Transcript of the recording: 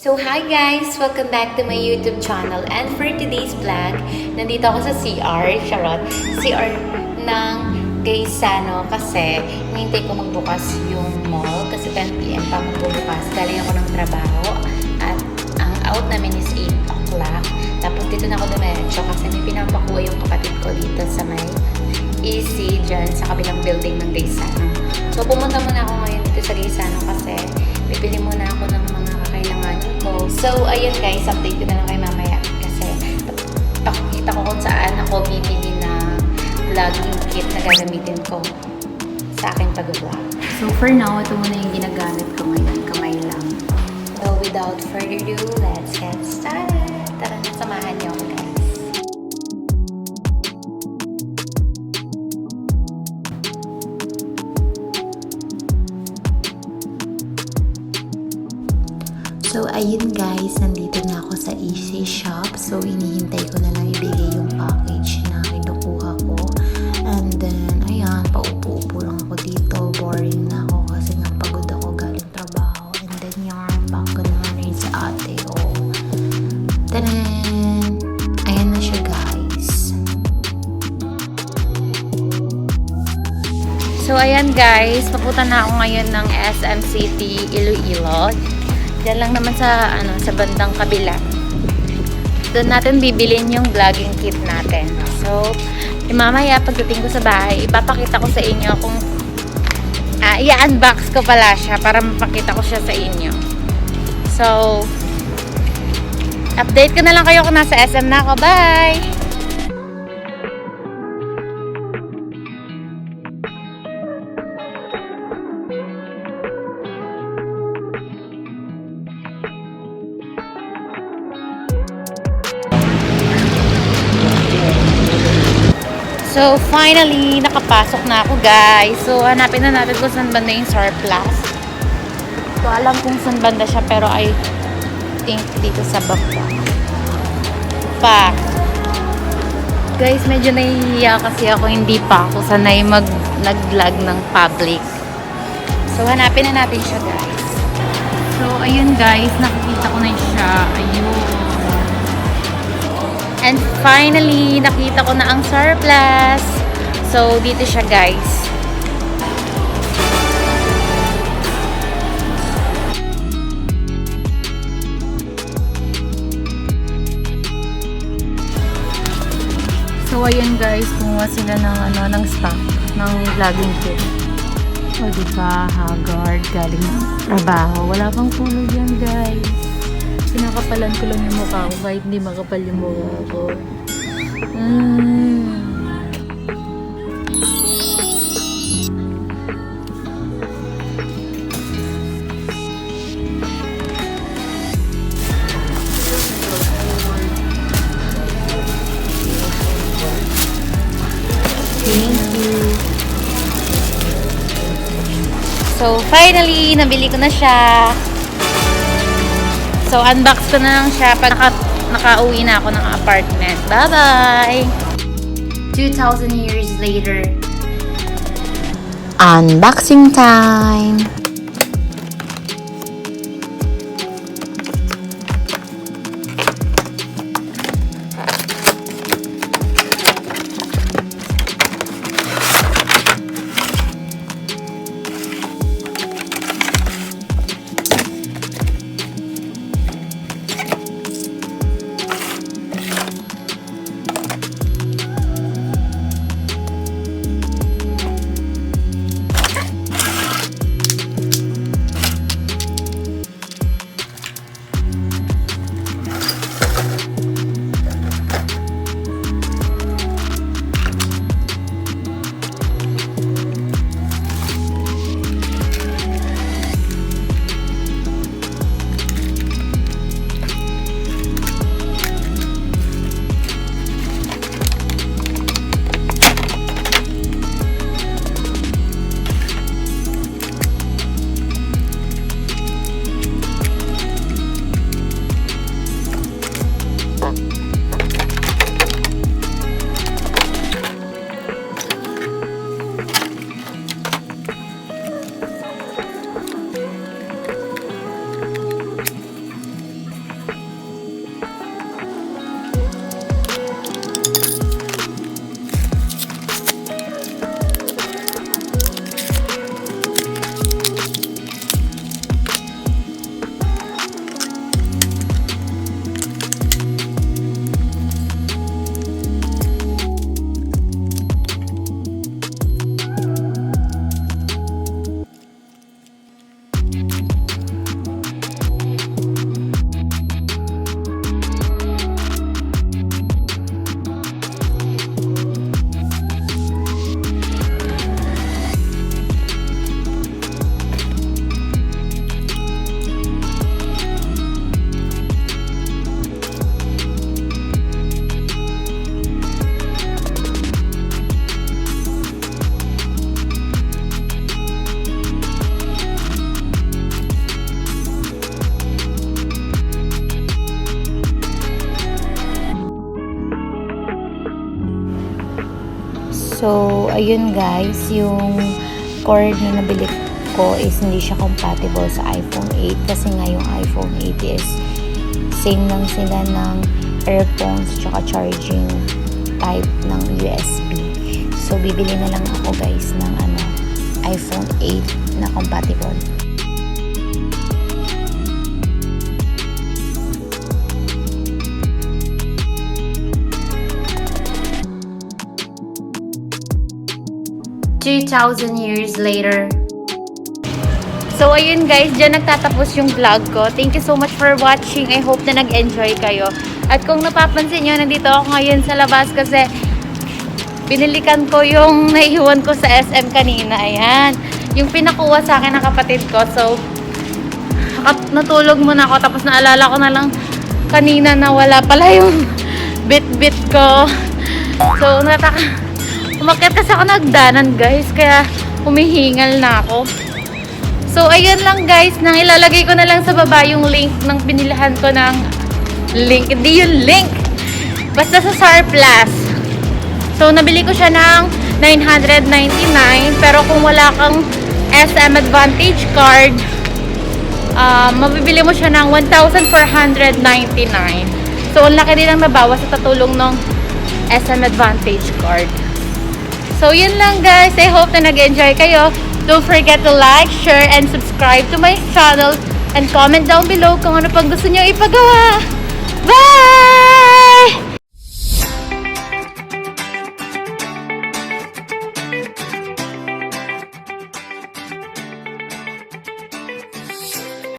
So hi guys! Welcome back to my YouTube channel, and for today's vlog, nandito ako sa CR, CR ng Gaisano kasi hinihintay ko magbukas yung mall kasi 10 PM pa magbubukas. Galing ako ng trabaho at ang out namin is 8 o'clock. Tapos dito na ako dumiretso kasi may pinapakuha yung kapatid ko dito sa may EC dyan sa kabilang building ng Gaisano. So pumunta muna ako ngayon dito sa Gaisano kasi bibili muna ako ng mga kakailanganin ko. So ayun guys, update ko na lang kayo mamaya kasi pakikita ko kung saan ako bibili na vlogging kit na gagamitin ko sa aking pag-vlog. So for now, ito muna yung ginagamit ko ngayon, kamay lang. So without further ado, let's get started. Tara na, samahan niyo ako guys. So, ayun guys, nandito na ako sa EC Shop. So, inihintay ko na lang ibigay yung package na kinukuha ko. And then, ayan, paupo-upo lang ako dito. Boring na ako kasi napagod ako galing trabaho. And then, yarn, back ko naman rin sa ate ko. Tadan! Ayan na siya guys. So, ayan guys, papunta na ako ngayon ng SM City, Iloilo. Diyan lang naman sa sa bandang kabila. Doon natin bibilin yung vlogging kit natin. So, mamaya pagdating ko sa bahay, ipapakita ko sa inyo kung i-unbox ko pala siya para mapakita ko siya sa inyo. So, update ko na lang kayo kung nasa SM na ako. Bye! So, finally, nakapasok na ako, guys. So, hanapin na natin kung saan banda yung surplus. So, alam kung saan banda siya, pero I think dito sa baba. Guys, medyo nahihiya kasi ako. Hindi pa ako sanay nag-vlog ng public. So, hanapin na natin siya, guys. So, ayun, guys. Nakikita ko na siya. Ayun. And finally, nakita ko na ang surplus. So, dito siya guys. So, ayan guys, kumuha sila ng stock, ng vlogging kit. O, diba, haggard, galing trabaho. Wala pang tulog yan guys. Pinakapalan ko lang yung mukha ko kahit hindi makapal yung mukha ko. Thank you. So, finally, nabili ko na siya. So, unbox ko na lang siya pag nakauwi na ako ng apartment. Bye-bye! 2,000 years later. Unboxing time! So, ayun guys, yung cord na nabili ko is hindi siya compatible sa iPhone 8 kasi nga yung iPhone 8 is same lang sila ng earphones tsaka charging type ng USB. So, bibili na lang ako guys ng iPhone 8 na compatible. $2,000 years later. So, ayun guys, dyan nagtatapos yung vlog ko. Thank you so much for watching. I hope na nag-enjoy kayo. At kung napapansin nyo, nandito ako ngayon sa labas kasi binilikan ko yung naiwan ko sa SM kanina. Ayan. Yung pinakuha sa akin ng kapatid ko. So, natulog muna ako. Tapos naalala ko na lang kanina na wala pala yung bit-bit ko. So, umakyat kasi ako nagdanan guys, kaya humihingal na ako. So, ayun lang guys, nang ilalagay ko na lang sa baba yung link ng binilihan ko ng hindi yung link. Basta sa SAR Plus. So, nabili ko siya ng $999, pero kung wala kang SM Advantage card, mabibili mo siya ng $1,499. So, ang laki din ang nabawas sa tatulong ng SM Advantage card. So, yun lang guys. I hope na nag-enjoy kayo. Don't forget to like, share, and subscribe to my channel. And comment down below kung ano pang gusto nyo ipagawa. Bye!